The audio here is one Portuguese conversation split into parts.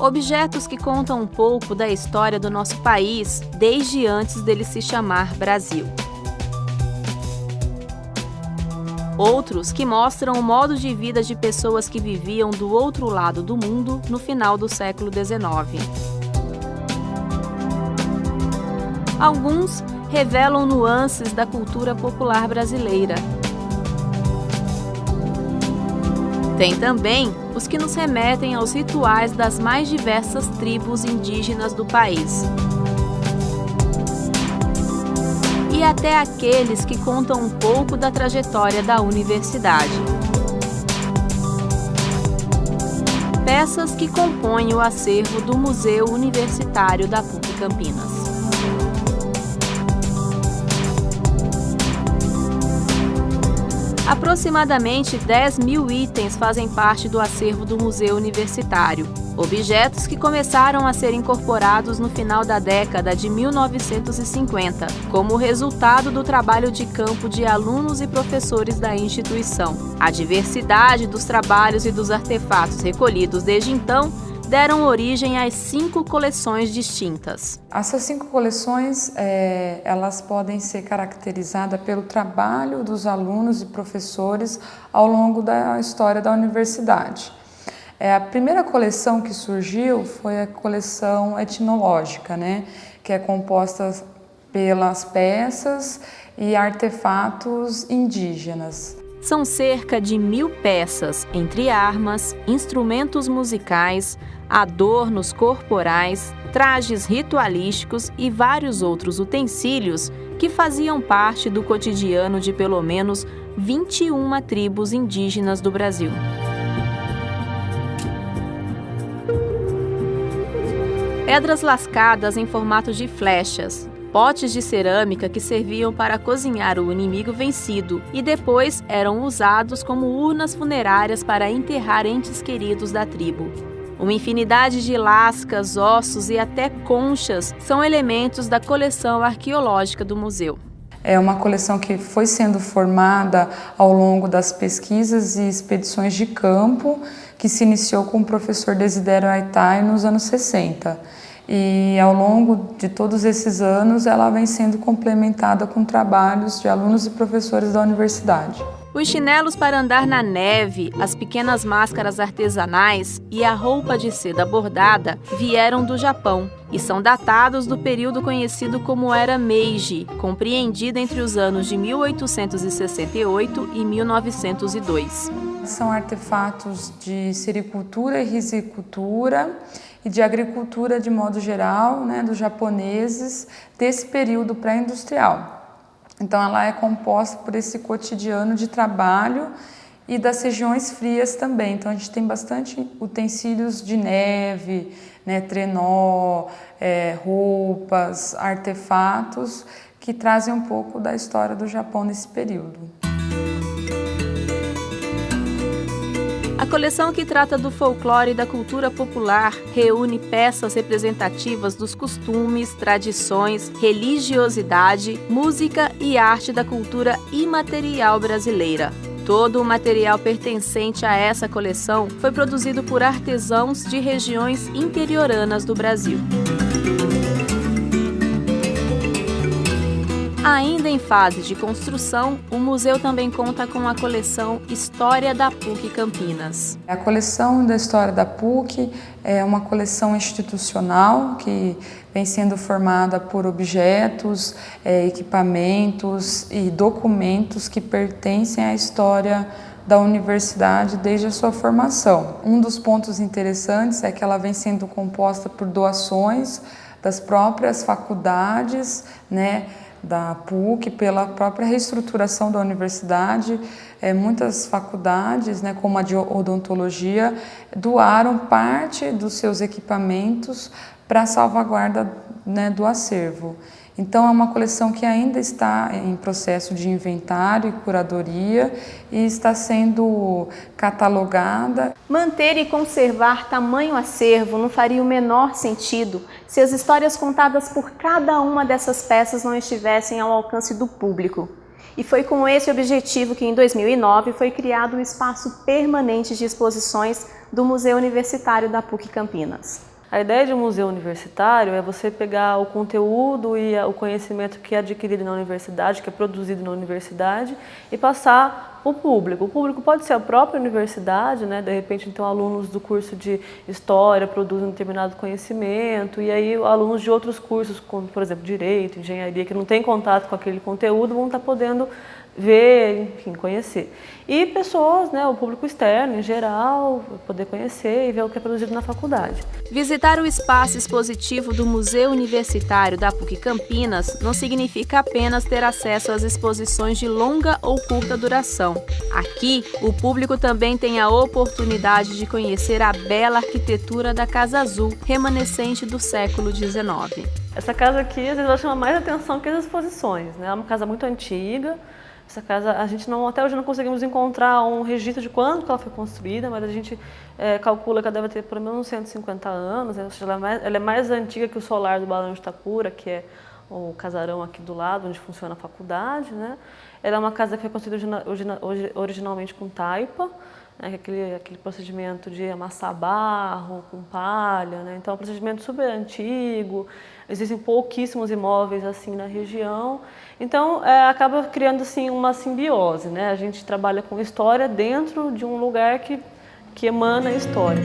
Objetos que contam um pouco da história do nosso país desde antes dele se chamar Brasil. Outros que mostram o modo de vida de pessoas que viviam do outro lado do mundo no final do século XIX. Alguns revelam nuances da cultura popular brasileira. Tem também os que nos remetem aos rituais das mais diversas tribos indígenas do país. E até aqueles que contam um pouco da trajetória da universidade. Peças que compõem o acervo do Museu Universitário da PUC Campinas. Aproximadamente 10.000 itens fazem parte do acervo do Museu Universitário. Objetos que começaram a ser incorporados no final da década de 1950, como resultado do trabalho de campo de alunos e professores da instituição. A diversidade dos trabalhos e dos artefatos recolhidos desde então deram origem às 5 coleções distintas. Essas 5 coleções, elas podem ser caracterizadas pelo trabalho dos alunos e professores ao longo da história da universidade. A primeira coleção que surgiu foi a coleção etnológica, que é composta pelas peças e artefatos indígenas. São cerca de 1.000 peças, entre armas, instrumentos musicais, adornos corporais, trajes ritualísticos e vários outros utensílios que faziam parte do cotidiano de pelo menos 21 tribos indígenas do Brasil. Pedras lascadas em formato de flechas, potes de cerâmica que serviam para cozinhar o inimigo vencido e depois eram usados como urnas funerárias para enterrar entes queridos da tribo. Uma infinidade de lascas, ossos e até conchas são elementos da coleção arqueológica do museu. É uma coleção que foi sendo formada ao longo das pesquisas e expedições de campo, que se iniciou com o professor Desidério Aitai nos anos 60. E ao longo de todos esses anos, ela vem sendo complementada com trabalhos de alunos e professores da universidade. Os chinelos para andar na neve, as pequenas máscaras artesanais e a roupa de seda bordada vieram do Japão e são datados do período conhecido como Era Meiji, compreendida entre os anos de 1868 e 1902. São artefatos de sericultura e risicultura e de agricultura de modo geral, dos japoneses desse período pré-industrial. Então ela é composta por esse cotidiano de trabalho e das regiões frias também. Então a gente tem bastante utensílios de neve, trenó, roupas, artefatos que trazem um pouco da história do Japão nesse período. A coleção, que trata do folclore e da cultura popular, reúne peças representativas dos costumes, tradições, religiosidade, música e arte da cultura imaterial brasileira. Todo o material pertencente a essa coleção foi produzido por artesãos de regiões interioranas do Brasil. Ainda em fase de construção, o museu também conta com a coleção História da PUC Campinas. A coleção da História da PUC é uma coleção institucional que vem sendo formada por objetos, equipamentos e documentos que pertencem à história da universidade desde a sua formação. Um dos pontos interessantes é que ela vem sendo composta por doações das próprias faculdades, da PUC, pela própria reestruturação da universidade. Muitas faculdades, como a de odontologia, doaram parte dos seus equipamentos para a salvaguarda do acervo. Então é uma coleção que ainda está em processo de inventário e curadoria e está sendo catalogada. Manter e conservar tamanho acervo não faria o menor sentido se as histórias contadas por cada uma dessas peças não estivessem ao alcance do público. E foi com esse objetivo que em 2009 foi criado o Espaço Permanente de Exposições do Museu Universitário da PUC Campinas. A ideia de um museu universitário é você pegar o conteúdo e o conhecimento que é adquirido na universidade, que é produzido na universidade, e passar para o público. O público pode ser a própria universidade, né? De repente, então, alunos do curso de História produzem um determinado conhecimento, e aí alunos de outros cursos, como, por exemplo, Direito, Engenharia, que não têm contato com aquele conteúdo, vão estar podendo ver, enfim, conhecer. E pessoas, né, o público externo, em geral, poder conhecer e ver o que é produzido na faculdade. Visitar o espaço expositivo do Museu Universitário da PUC Campinas não significa apenas ter acesso às exposições de longa ou curta duração. Aqui, o público também tem a oportunidade de conhecer a bela arquitetura da Casa Azul, remanescente do século XIX. Essa casa aqui, às vezes, ela chama mais atenção que as exposições, né? É uma casa muito antiga. Essa casa, a gente até hoje não conseguimos encontrar um registro de quando que ela foi construída, mas a gente calcula que ela deve ter pelo menos uns 150 anos, né? Ou seja, ela é mais antiga que o solar do Barão de Itapura, que é o casarão aqui do lado, onde funciona a faculdade, né? Ela é uma casa que foi construída originalmente com taipa, né? Aquele procedimento de amassar barro com palha, né? Então é um procedimento super antigo. Existem pouquíssimos imóveis assim na região, então acaba criando assim uma simbiose, né? A gente trabalha com história dentro de um lugar que emana história.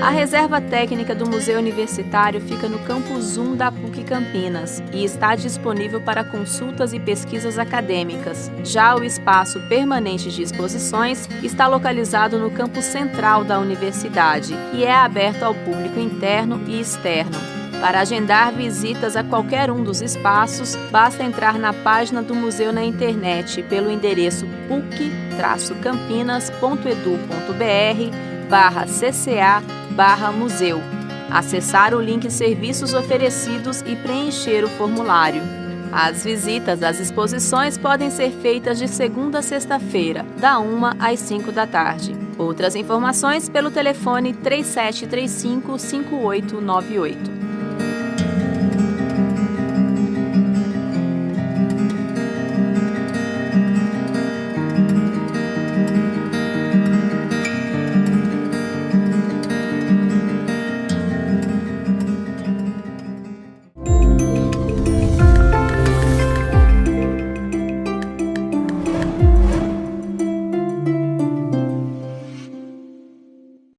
A reserva técnica do Museu Universitário fica no Campus 1 da PUC Campinas e está disponível para consultas e pesquisas acadêmicas. Já o espaço permanente de exposições está localizado no campus central da universidade e é aberto ao público interno e externo. Para agendar visitas a qualquer um dos espaços, basta entrar na página do museu na internet pelo endereço puc-campinas.edu.br/cca/museu. Acessar o link Serviços Oferecidos e preencher o formulário. As visitas às exposições podem ser feitas de segunda a sexta-feira, da 1 às 5 da tarde. Outras informações pelo telefone 3735-5898.